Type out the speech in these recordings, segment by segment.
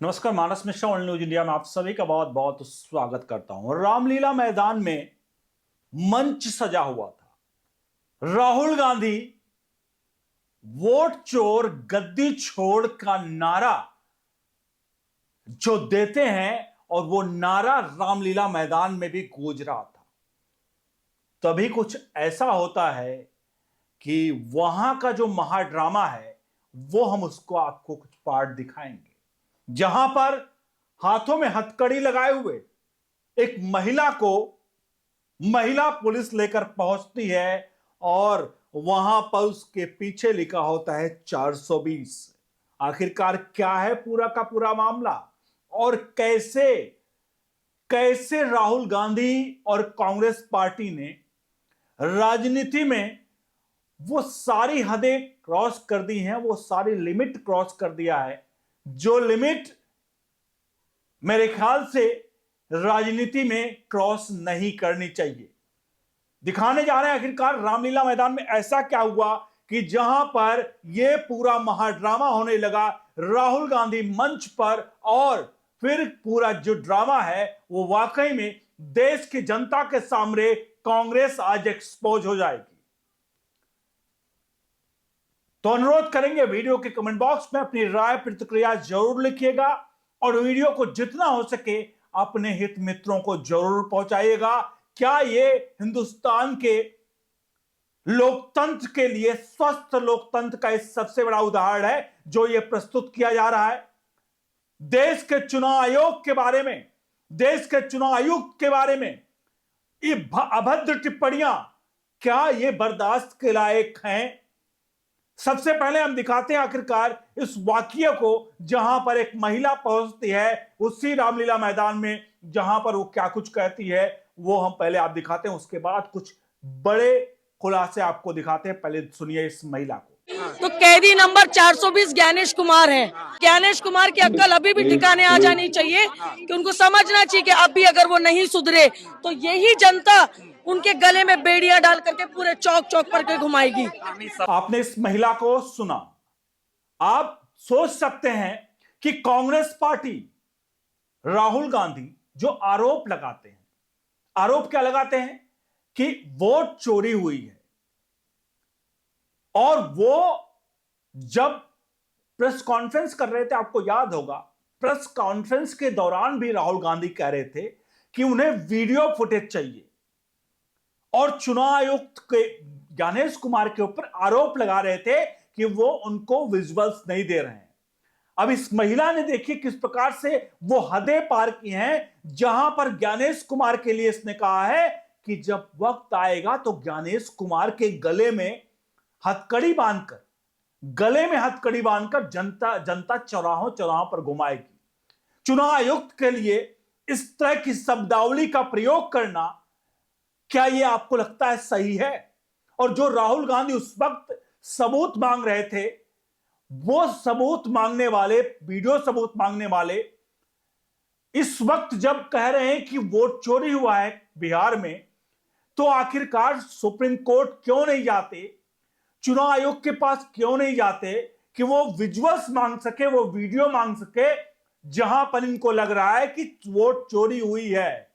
नमस्कार, मानस Mishra all news India में आप सभी का बहुत बहुत स्वागत करता हूं। रामलीला मैदान में मंच सजा हुआ था। राहुल गांधी वोट चोर गद्दी छोड़ का नारा जो देते हैं और वो नारा रामलीला मैदान में भी गूंज रहा था। तभी कुछ ऐसा होता है कि वहां का जो महाड्रामा है वो हम उसको आपको कुछ पार्ट दिखाएंगे, जहां पर हाथों में हथकड़ी लगाए हुए एक महिला को महिला पुलिस लेकर पहुंचती है और वहां पर उसके पीछे लिखा होता है 420। आखिरकार क्या है पूरा का पूरा मामला और कैसे कैसे राहुल गांधी और कांग्रेस पार्टी ने राजनीति में वो सारी हदें क्रॉस कर दी हैं, वो सारी लिमिट क्रॉस कर दिया है जो लिमिट मेरे ख्याल से राजनीति में क्रॉस नहीं करनी चाहिए। दिखाने जा रहे हैं आखिरकार रामलीला मैदान में ऐसा क्या हुआ कि जहां पर यह पूरा महाड्रामा होने लगा राहुल गांधी मंच पर, और फिर पूरा जो ड्रामा है वो वाकई में देश की जनता के सामने कांग्रेस आज एक्सपोज हो जाएगी। तो अनुरोध करेंगे वीडियो के कमेंट बॉक्स में अपनी राय प्रतिक्रिया जरूर लिखिएगा और वीडियो को जितना हो सके अपने हित मित्रों को जरूर पहुंचाइएगा। क्या ये हिंदुस्तान के लोकतंत्र के लिए, स्वस्थ लोकतंत्र का एक सबसे बड़ा उदाहरण है जो ये प्रस्तुत किया जा रहा है। देश के चुनाव आयोग के बारे में, देश के चुनाव आयुक्त के बारे में ये अभद्र टिप्पणियां क्या ये बर्दाश्त के लायक हैं? सबसे पहले हम दिखाते हैं आखिरकार इस वाकये को जहां पर एक महिला पहुंचती है उसी रामलीला मैदान में, जहां पर वो क्या कुछ कहती है वो हम पहले आप दिखाते हैं, उसके बाद कुछ बड़े खुलासे आपको दिखाते हैं। पहले सुनिए इस महिला को। तो कैदी नंबर 420 ज्ञानेश कुमार है। ज्ञानेश कुमार की अक्ल अभी भी ठिकाने आ जानी चाहिए कि उनको समझना चाहिए कि अब भी अगर वो नहीं सुधरे तो यही जनता उनके गले में बेड़ियां डाल करके पूरे चौक चौक पर के घुमाएगी। आपने इस महिला को सुना। आप सोच सकते हैं कि कांग्रेस पार्टी, राहुल गांधी जो आरोप लगाते हैं, आरोप क्या लगाते हैं कि वोट चोरी हुई है, और वो जब प्रेस कॉन्फ्रेंस कर रहे थे, आपको याद होगा प्रेस कॉन्फ्रेंस के दौरान भी राहुल गांधी कह रहे थे कि उन्हें वीडियो फुटेज चाहिए और चुनाव आयुक्त के ज्ञानेश कुमार के ऊपर आरोप लगा रहे थे कि वो उनको विजुअल्स नहीं दे रहे हैं। अब इस महिला ने देखिए किस प्रकार से वो हदें पार की हैं, जहां पर ज्ञानेश कुमार के लिए इसने कहा है कि जब वक्त आएगा तो ज्ञानेश कुमार के गले में हथकड़ी बांधकर, गले में हथकड़ी बांधकर जनता चौराहों चौराहों पर घुमाएगी। चुनाव आयुक्त के लिए इस तरह की शब्दावली का प्रयोग करना, क्या यह आपको लगता है सही है? और जो राहुल गांधी उस वक्त सबूत मांग रहे थे, वो सबूत मांगने वाले, वीडियो सबूत मांगने वाले इस वक्त जब कह रहे हैं कि वोट चोरी हुआ है बिहार में, तो आखिरकार सुप्रीम कोर्ट क्यों नहीं जाते, चुनाव आयोग के पास क्यों नहीं जाते कि वो विजुअल्स मांग सके, वो वीडियो मांग सके जहां पर इनको लग रहा है कि वोट चोरी हुई है।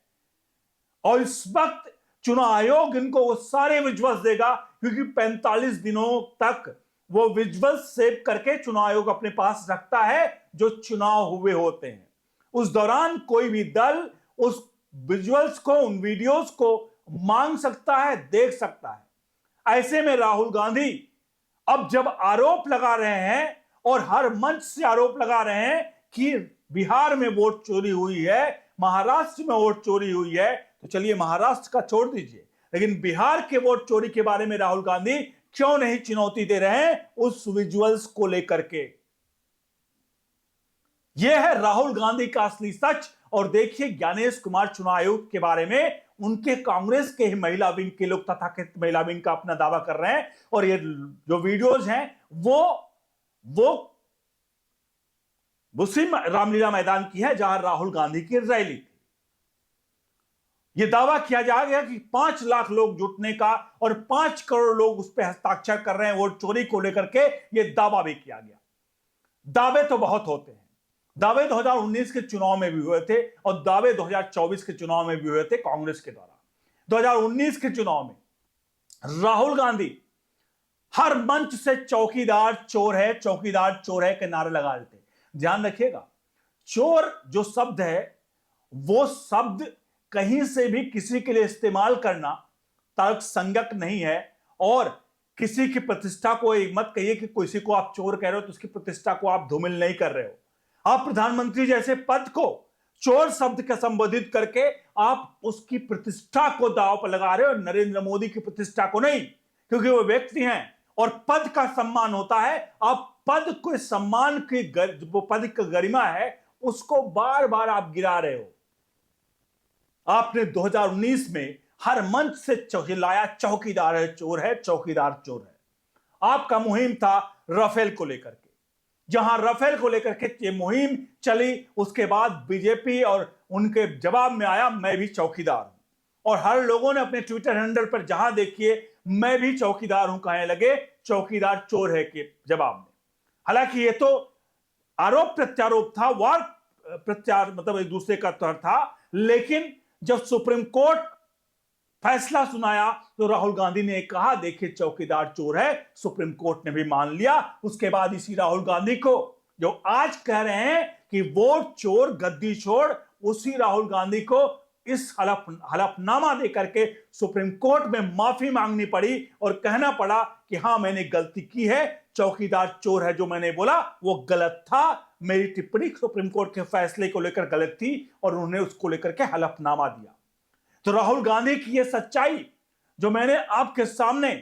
और इस वक्त चुनाव आयोग इनको वो सारे विजुअल्स देगा, क्योंकि 45 दिनों तक वो विजुअल्स सेव करके चुनाव आयोग अपने पास रखता है जो चुनाव हुए होते हैं। उस दौरान कोई भी दल उस विजुअल्स को, उन वीडियोस को मांग सकता है, देख सकता है। ऐसे में राहुल गांधी अब जब आरोप लगा रहे हैं और हर मंच से आरोप लगा रहे हैं कि बिहार में वोट चोरी हुई है, महाराष्ट्र में वोट चोरी हुई है, तो चलिए महाराष्ट्र का छोड़ दीजिए, लेकिन बिहार के वोट चोरी के बारे में राहुल गांधी क्यों नहीं चुनौती दे रहे हैं उस विजुअल्स को लेकर के? यह है राहुल गांधी का असली सच। और देखिए ज्ञानेश कुमार चुनाव आयोग के बारे में उनके कांग्रेस के ही महिला विंग के लोग, तथाकथित महिला विंग का अपना दावा कर रहे हैं, और ये जो वीडियोज हैं वो उसी रामलीला मैदान की है जहां राहुल गांधी की रैली थी। यह दावा किया जा गया कि 5 लाख लोग जुटने का और 5 करोड़ लोग उस पर हस्ताक्षर कर रहे हैं वोट चोरी को लेकर के, यह दावा भी किया गया। दावे तो बहुत होते हैं, दावे 2019 के चुनाव में भी हुए थे और दावे 2024 के चुनाव में भी हुए थे कांग्रेस के द्वारा। 2019 के चुनाव में राहुल गांधी हर मंच से चौकीदार चोर है के नारे लगा रहे थे। ध्यान रखिएगा, चोर जो शब्द है वो शब्द कहीं से भी किसी के लिए इस्तेमाल करना तर्कसंगत नहीं है। और किसी की प्रतिष्ठा को मत कहिए कि किसी को आप चोर कह रहे हो तो उसकी प्रतिष्ठा को आप धूमिल नहीं कर रहे हो। आप प्रधानमंत्री जैसे पद को चोर शब्द का संबोधित करके आप उसकी प्रतिष्ठा को दांव पर लगा रहे हो, नरेंद्र मोदी की प्रतिष्ठा को नहीं, क्योंकि वो व्यक्ति हैं और पद का सम्मान होता है। आप पद को सम्मान की वो पद की गरिमा है उसको बार बार आप गिरा रहे हो। आपने 2019 में हर मंच से चिल्लाया चौकीदार है चोर है, चौकीदार चोर है। आपका मुहिम था राफेल को लेकर के, जहां राफेल को लेकर के ये मुहिम चली, उसके बाद बीजेपी और उनके जवाब में आया मैं भी चौकीदार हूं। और हर लोगों ने अपने ट्विटर हैंडल पर जहां देखिए मैं भी चौकीदार हूं कहने लगे, चौकीदार चोर है के जवाब में। हालांकि ये तो आरोप प्रत्यारोप था, वार प्रत्यार मतलब एक दूसरे का तौर था। लेकिन जब सुप्रीम कोर्ट फैसला सुनाया तो राहुल गांधी ने कहा देखिए चौकीदार चोर है, सुप्रीम कोर्ट ने भी मान लिया। उसके बाद इसी राहुल गांधी को जो आज कह रहे हैं कि वोट चोर गद्दी छोड़, उसी राहुल गांधी को इस हलफनामा देकर के सुप्रीम कोर्ट में माफी मांगनी पड़ी और कहना पड़ा कि हां मैंने गलती की है, चौकीदार चोर है जो मैंने बोला वो गलत था, मेरी टिप्पणी सुप्रीम कोर्ट के फैसले को लेकर गलत थी और उन्होंने उसको लेकर के हलफनामा दिया। तो राहुल गांधी की यह सच्चाई जो मैंने आपके सामने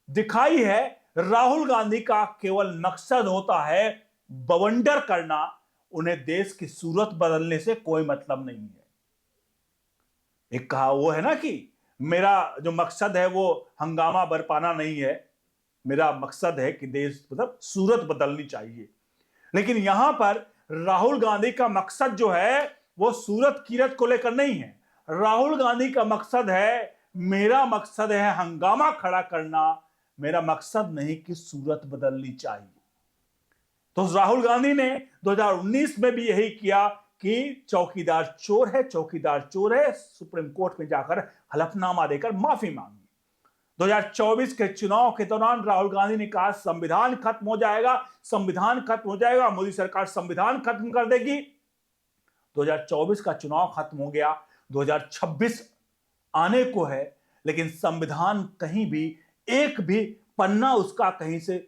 दिखाई है, राहुल गांधी का केवल मकसद होता है बवंडर करना, उन्हें देश की सूरत बदलने से कोई मतलब नहीं है। एक कहा वो है ना कि मेरा जो मकसद है वो हंगामा बरपाना नहीं है, मेरा मकसद है कि देश मतलब सूरत बदलनी चाहिए। लेकिन यहां पर राहुल गांधी का मकसद जो है वो सूरत कीरत को लेकर नहीं है। राहुल गांधी का मकसद है, मेरा मकसद है हंगामा खड़ा करना, मेरा मकसद नहीं कि सूरत बदलनी चाहिए। तो राहुल गांधी ने 2019 में भी यही किया कि चौकीदार चोर है, सुप्रीम कोर्ट में जाकर हलफनामा देकर माफी मांगी। 2024 के चुनाव के दौरान राहुल गांधी ने कहा संविधान खत्म हो जाएगा, मोदी सरकार संविधान खत्म कर देगी। 2024 का चुनाव खत्म हो गया, 2026 आने को है, लेकिन संविधान कहीं भी एक भी पन्ना उसका कहीं से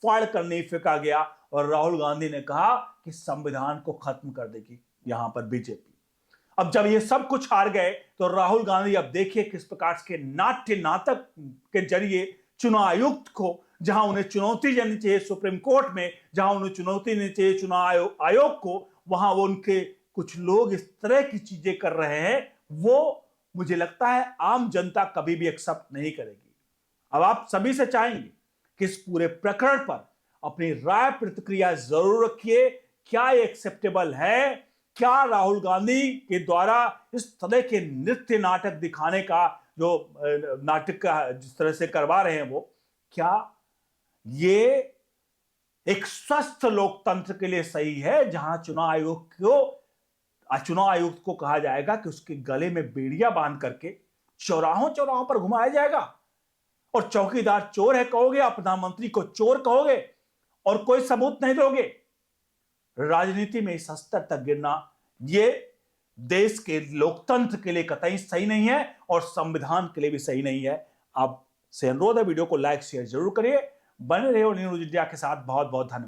फाड़ कर नहीं फेंका गया और राहुल गांधी ने कहा कि संविधान को खत्म कर देगी यहां पर बीजेपी। अब जब ये सब कुछ हार गए तो राहुल गांधी अब देखिए किस प्रकार के नाट्य नाटक के जरिए चुनाव आयुक्त को, जहां उन्हें चुनौती देनी चाहिए सुप्रीम कोर्ट में, जहां उन्हें चुनौती देनी चाहिए चुनाव आयोग को, वहां वो उनके कुछ लोग इस तरह की चीजें कर रहे हैं, वो मुझे लगता है आम जनता कभी भी एक्सेप्ट नहीं करेगी। अब आप सभी से चाहेंगे कि इस पूरे प्रकरण पर अपनी राय प्रतिक्रिया जरूर रखिए। क्या ये एक्सेप्टेबल है? क्या राहुल गांधी के द्वारा इस तरह के नृत्य नाटक दिखाने का जो नाटक का जिस तरह से करवा रहे हैं वो, क्या ये एक स्वस्थ लोकतंत्र के लिए सही है, जहां चुनाव आयुक्त को कहा जाएगा कि उसके गले में बेड़ियां बांध करके चौराहों पर घुमाया जाएगा और चौकीदार चोर है कहोगे, आप प्रधानमंत्री को चोर कहोगे और कोई सबूत नहीं दोगे? राजनीति में इस स्तर तक गिरना ये देश के लोकतंत्र के लिए कतई सही नहीं है और संविधान के लिए भी सही नहीं है। आपसे अनुरोध है वीडियो को लाइक शेयर जरूर करिए। बने रहिए न्यूज़ इंडिया के साथ। बहुत बहुत धन्यवाद।